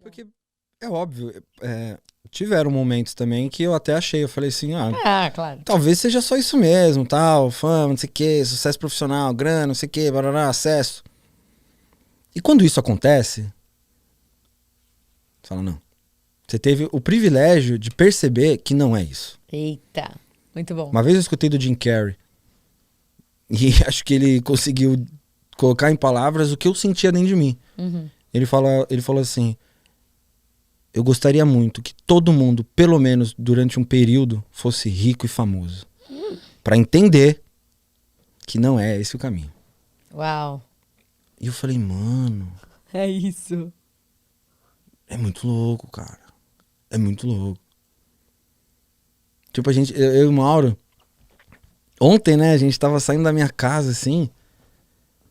Porque é óbvio, tiveram momentos também que eu até achei, eu falei assim, Claro. talvez seja só isso mesmo, tal, fama, não sei o que, sucesso profissional, grana, não sei o que, barará, acesso. E quando isso acontece, você fala, não. Você teve o privilégio de perceber que não é isso. Eita, muito bom. Uma vez eu escutei do Jim Carrey, e acho que ele conseguiu colocar em palavras o que eu sentia dentro de mim. Uhum. Ele falou assim, eu gostaria muito que todo mundo, pelo menos durante um período, fosse rico e famoso. Pra entender que não é esse o caminho. Uau. E eu falei, mano, É isso. é muito louco, cara. É muito louco. Tipo, eu e o Mauro, ontem, né, a gente tava saindo da minha casa, assim,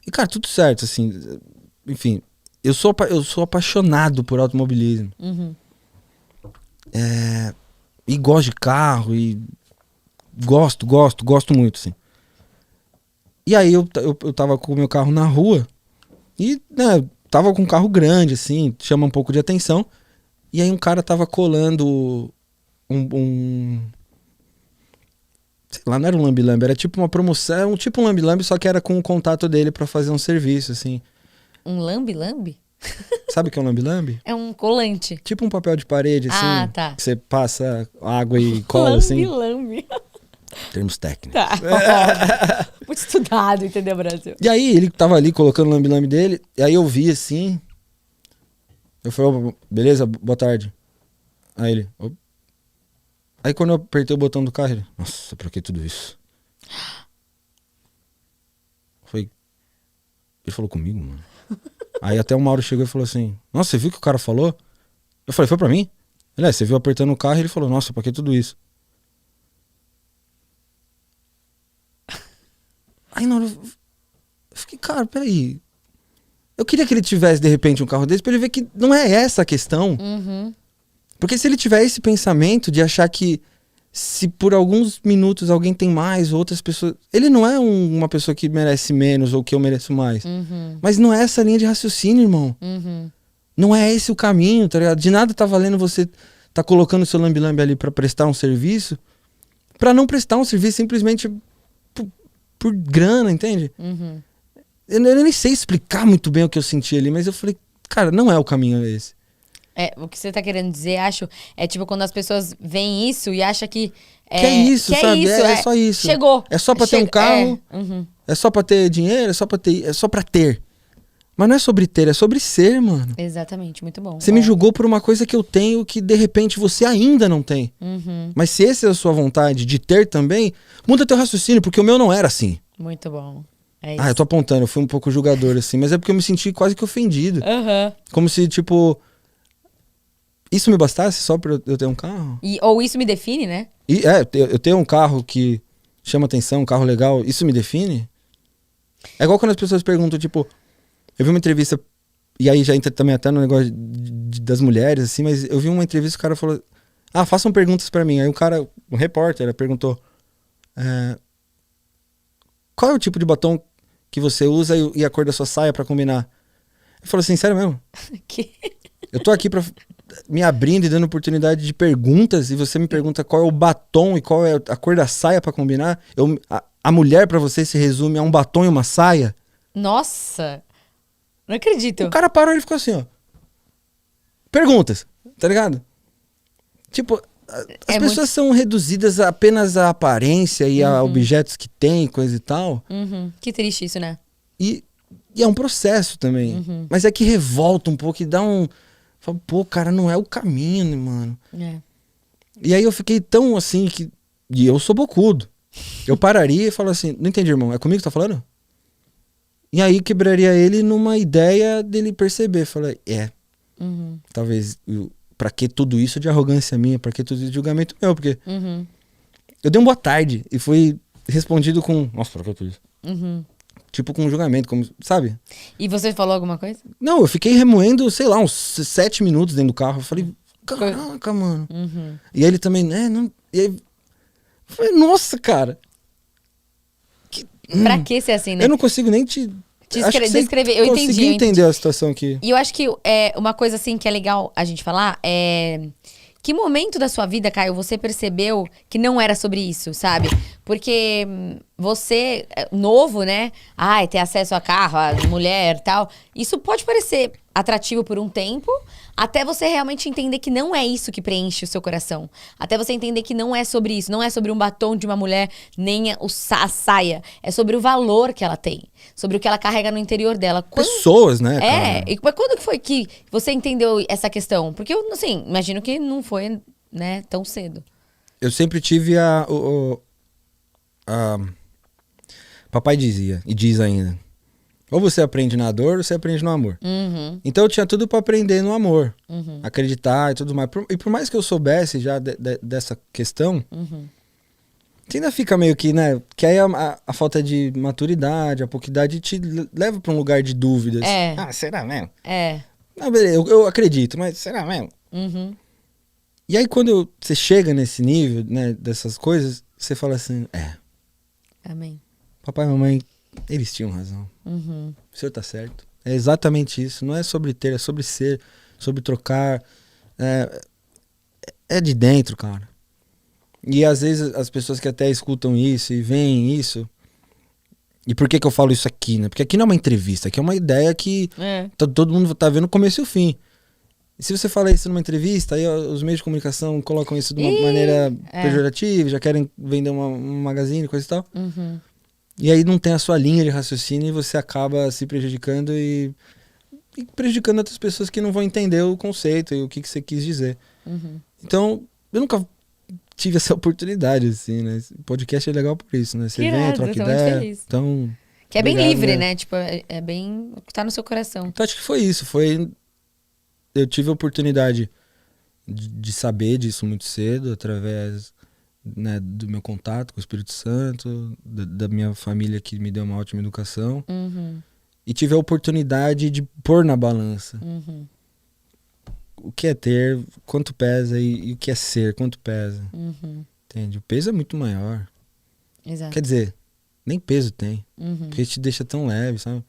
e, cara, tudo certo, assim, enfim, eu sou apaixonado por automobilismo. Uhum. E gosto de carro, e gosto muito, assim. E aí eu tava com o meu carro na rua, e, né, tava com um carro grande, assim, chama um pouco de atenção, e aí um cara tava colando sei lá, não era um lambi-lambi, era tipo uma promoção, tipo um lambi-lambi, só que era com o contato dele pra fazer um serviço, assim. Um lambe-lambe? Sabe o que é um lambi-lambi? É um colante. Tipo um papel de parede, assim, Ah, tá. que você passa água e cola, assim. Lambe-lambe. Termos técnicos. Tá, óbvio. Muito estudado, entendeu, Brasil? E aí, ele tava ali colocando o lambi-lambi dele, e aí eu vi, assim, eu falei, beleza, boa tarde. Aí ele, opa. Aí quando eu apertei o botão do carro, ele, nossa, pra que tudo isso? Foi. Ele falou comigo, mano. Aí até o Mauro chegou e falou assim, nossa, você viu o que o cara falou? Eu falei, foi pra mim? Ele, você viu apertando o carro e ele falou, nossa, pra que tudo isso? Aí na hora eu fiquei, cara, peraí. Eu queria que ele tivesse, de repente, um carro desse pra ele ver que não é essa a questão. Uhum. Porque se ele tiver esse pensamento de achar que se por alguns minutos alguém tem mais, outras pessoas... Ele não é uma pessoa que merece menos ou que eu mereço mais. Uhum. Mas não é essa linha de raciocínio, irmão. Uhum. Não é esse o caminho, tá ligado? De nada tá valendo você tá colocando o seu lambi-lambi ali pra prestar um serviço, pra não prestar um serviço simplesmente por grana, entende? Uhum. Eu nem sei explicar muito bem o que eu senti ali, mas eu falei, cara, não é o caminho esse. O que você tá querendo dizer, acho, é tipo quando as pessoas veem isso e acham que... Que é isso, que sabe? isso, É só isso. Chegou. É só pra ter um carro, Uhum. é só pra ter dinheiro, é só pra ter. Mas não é sobre ter, é sobre ser, mano. Exatamente, muito bom. Você me julgou por uma coisa que eu tenho que de repente você ainda não tem. Uhum. Mas se essa é a sua vontade de ter também, muda teu raciocínio, porque o meu não era assim. Muito bom. É isso. Ah, eu tô apontando, eu fui um pouco julgador, assim, mas é porque eu me senti quase que ofendido. Uhum. Como se, tipo, isso me bastasse só pra eu ter um carro? Ou isso me define, né? E eu tenho um carro que chama atenção, um carro legal, isso me define? É igual quando as pessoas perguntam, tipo, eu vi uma entrevista, e aí já entra também até no negócio das mulheres, assim, mas eu vi uma entrevista, o cara falou, façam perguntas pra mim. Aí o cara, um repórter, perguntou, qual é o tipo de batom que você usa e a cor da sua saia pra combinar? Eu falei assim, sério mesmo? Eu tô aqui pra me abrindo e dando oportunidade de perguntas e você me pergunta qual é o batom e qual é a cor da saia pra combinar? A mulher pra você se resume a um batom e uma saia? Nossa! Não acredito. O cara parou e ficou assim, ó. Perguntas, tá ligado? Tipo, as pessoas são reduzidas apenas à aparência e a objetos que tem, coisa e tal. Uhum. Que triste isso, né? E é um processo também. Mas é que revolta um pouco e dá um... Fala, pô, cara, não é o caminho, mano. É. E aí eu fiquei tão assim que... E eu sou bocudo. Eu pararia e falo assim, não entendi, irmão, é comigo que tá falando? E aí quebraria ele numa ideia dele perceber. Falei, talvez... Pra que tudo isso de arrogância minha? Pra que tudo isso de julgamento meu? Porque eu dei um boa tarde e fui respondido com... Nossa, pra que tudo isso? Tipo com um julgamento, como, sabe? E você falou alguma coisa? Não, eu fiquei remoendo, sei lá, uns 7 minutos dentro do carro. Eu falei, caraca, mano. E aí ele também, né? Não... E aí, eu falei, nossa, cara. Pra que ser assim, né? Eu não consigo nem te Acho que você descrever. Eu entendi. consegui entender a situação aqui. E eu acho que uma coisa assim que é legal a gente falar é... Que momento da sua vida, Caio, você percebeu que não era sobre isso, sabe? Porque você, novo, né? Ai, ter acesso a carro, a mulher e tal. Isso pode parecer atrativo por um tempo, até você realmente entender que não é isso que preenche o seu coração. Até você entender que não é sobre isso. Não é sobre um batom de uma mulher, nem a saia. É sobre o valor que ela tem. Sobre o que ela carrega no interior dela. Pessoas, né, É, cara? mas quando que foi que você entendeu essa questão? Porque eu, assim, imagino que não foi, né, tão cedo. Eu sempre tive Papai dizia, e diz ainda, ou você aprende na dor, ou você aprende no amor. Uhum, Então eu tinha tudo pra aprender no amor. uhum, Acreditar e tudo mais. E por mais que eu soubesse já dessa questão, uhum. você ainda fica meio que, né? Que aí a falta de maturidade, a pouca idade te leva pra um lugar de dúvidas. É. Ah, será mesmo? É. Não, beleza, eu acredito, mas será mesmo? Uhum. E aí quando você chega nesse nível, né, dessas coisas, você fala assim, Amém. papai e mamãe, eles tinham razão. Uhum. O senhor tá certo. É exatamente isso. Não é sobre ter, é sobre ser, sobre trocar. É de dentro, cara. E às vezes as pessoas que até escutam isso e veem isso. E por que eu falo isso aqui, né? Porque aqui não é uma entrevista, aqui é uma ideia que É. todo mundo tá vendo o começo e o fim. E se você fala isso numa entrevista, aí os meios de comunicação colocam isso de uma maneira pejorativa, já querem vender um magazine, coisa e tal. Uhum. E aí não tem a sua linha de raciocínio e você acaba se prejudicando e prejudicando outras pessoas que não vão entender o conceito e o que você quis dizer. Uhum. Então, eu nunca tive essa oportunidade, assim, né? Esse podcast é legal por isso, né? Você Que vem, irado, troca eu tô muito ideia. feliz. Então, Que é bem obrigado, livre, né? né? Tipo, é bem o que tá no seu coração. então acho que foi isso. Eu tive a oportunidade de saber disso muito cedo, através, né, do meu contato com o Espírito Santo, da minha família que me deu uma ótima educação. Uhum. E tive a oportunidade de pôr na balança Uhum. o que é ter, quanto pesa e o que é ser, quanto pesa. Uhum. Entende? O peso é muito maior. Exato. Quer dizer, nem peso tem. Uhum. Porque te deixa tão leve, sabe?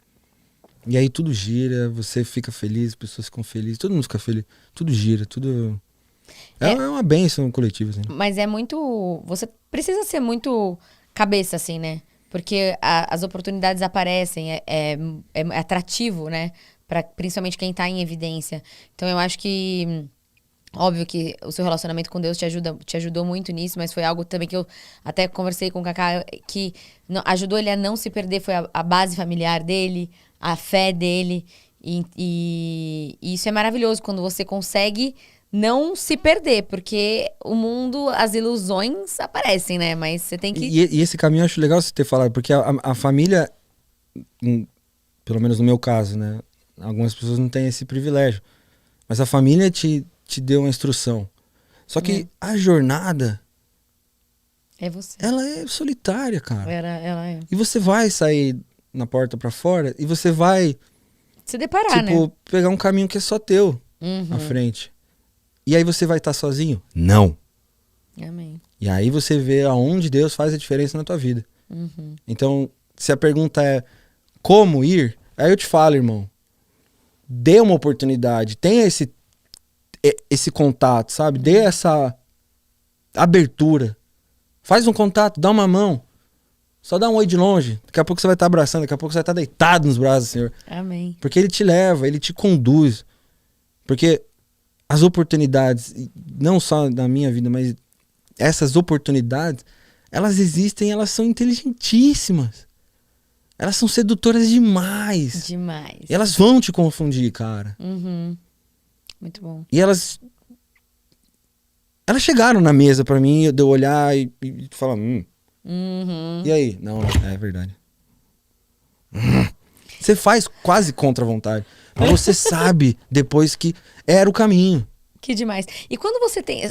E aí tudo gira, você fica feliz, as pessoas ficam felizes, todo mundo fica feliz. Tudo gira, tudo... É uma bênção coletiva, assim. Mas é muito... Você precisa ser muito cabeça, assim, né? Porque as oportunidades aparecem, é atrativo, né? Pra, principalmente quem tá em evidência. Então eu acho que... Óbvio que o seu relacionamento com Deus te ajudou muito nisso, mas foi algo também que eu até conversei com o Kaká, que ajudou ele a não se perder, foi a base familiar dele, a fé dele. E isso é maravilhoso, quando você consegue não se perder, porque o mundo, as ilusões aparecem, né? Mas você tem que... E esse caminho eu acho legal você ter falado, porque a família, pelo menos no meu caso, né? Algumas pessoas não têm esse privilégio. Mas a família te deu uma instrução. Só que a jornada, É você. ela é solitária, cara. Ela é. E você vai sair na porta pra fora e você vai, Se deparar, né? pegar um caminho que é só teu à frente. E aí você vai estar sozinho? Não. Amém. E aí você vê aonde Deus faz a diferença na tua vida. Uhum. Então, se a pergunta é como ir, aí eu te falo, irmão, dê uma oportunidade, tenha esse contato, sabe? Dê essa abertura. Faz um contato, dá uma mão. Só dá um oi de longe. Daqui a pouco você vai estar abraçando, daqui a pouco você vai estar deitado nos braços do Senhor. Amém. Porque Ele te leva, Ele te conduz. Porque as oportunidades, não só na minha vida, mas essas oportunidades, elas existem, elas são inteligentíssimas. Elas são sedutoras demais. Demais. E elas vão te confundir, cara. Uhum. Muito bom. E elas chegaram na mesa pra mim, de eu olhar e falar, Uhum. e aí? Não, é verdade. Você faz quase contra a vontade. Mas você sabe depois que era o caminho. Que demais. E quando você tem...